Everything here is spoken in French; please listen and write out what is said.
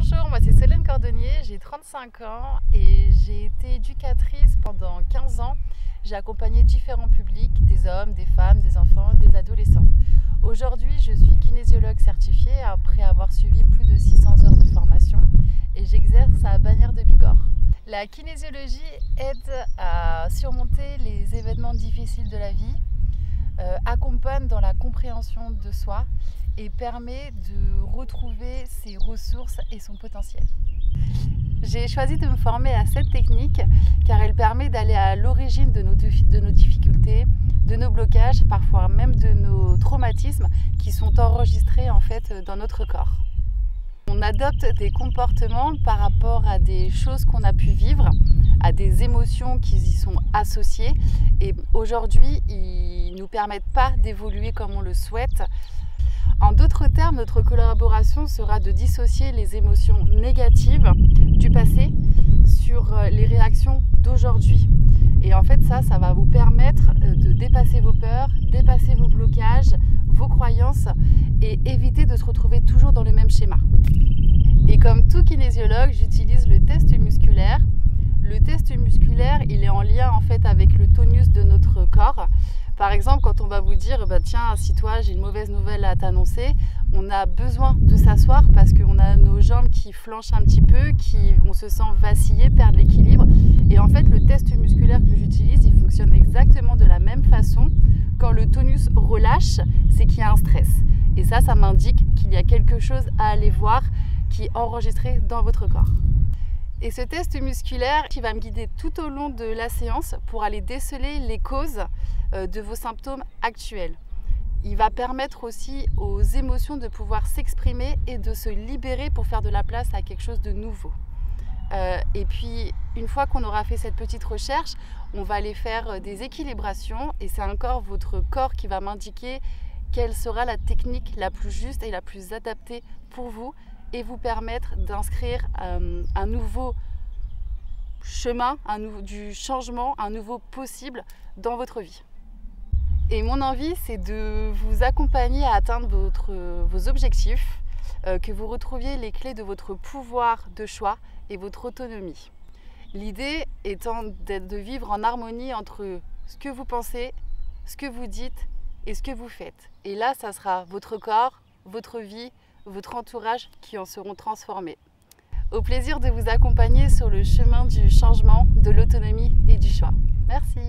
Bonjour, moi c'est Solène Cordonnier, j'ai 35 ans et j'ai été éducatrice pendant 15 ans. J'ai accompagné différents publics, des hommes, des femmes, des enfants, des adolescents. Aujourd'hui, je suis kinésiologue certifiée après avoir suivi plus de 600 heures de formation et j'exerce à Bagnères de Bigorre. La kinésiologie aide à surmonter les événements difficiles de la vie, accompagne dans la compréhension de soi et permet de retrouver ses ressources et son potentiel. J'ai choisi de me former à cette technique car elle permet d'aller à l'origine de nos difficultés, de nos blocages, parfois même de nos traumatismes qui sont enregistrés en fait dans notre corps. On adopte des comportements par rapport à des choses qu'on a pu vivre, à des émotions qui y sont associées et aujourd'hui ils ne nous permettent pas d'évoluer comme on le souhaite. En d'autres termes, notre collaboration sera de dissocier les émotions négatives du passé sur les réactions d'aujourd'hui. Et en fait, ça va vous permettre de dépasser vos peurs, dépasser vos blocages, vos croyances et éviter de se retrouver toujours dans le même schéma. Et comme tout kinésiologue, j'utilise le test musculaire. Le test musculaire, il est en lien en fait avec le tonus de notre corps. Par exemple, quand on va vous dire tiens, assis-toi, j'ai une mauvaise nouvelle à t'annoncer, on a besoin de s'asseoir parce qu'on a nos jambes qui flanchent un petit peu, on se sent vaciller, perdre l'équilibre. Et en fait, le test musculaire que j'utilise, il fonctionne exactement de la même façon. Quand le tonus relâche, c'est qu'il y a un stress. Et ça m'indique qu'il y a quelque chose à aller voir qui est enregistré dans votre corps. Et ce test musculaire qui va me guider tout au long de la séance pour aller déceler les causes de vos symptômes actuels. Il va permettre aussi aux émotions de pouvoir s'exprimer et de se libérer pour faire de la place à quelque chose de nouveau. Et puis, une fois qu'on aura fait cette petite recherche, on va aller faire des équilibrations et c'est encore votre corps qui va m'indiquer quelle sera la technique la plus juste et la plus adaptée pour vous et vous permettre d'inscrire un nouveau chemin, du changement, un nouveau possible dans votre vie. Et mon envie, c'est de vous accompagner à atteindre vos objectifs, que vous retrouviez les clés de votre pouvoir de choix et votre autonomie. L'idée étant de vivre en harmonie entre ce que vous pensez, ce que vous dites et ce que vous faites. Et là, ça sera votre corps, votre vie, votre entourage qui en seront transformés. Au plaisir de vous accompagner sur le chemin du changement, de l'autonomie et du choix. Merci.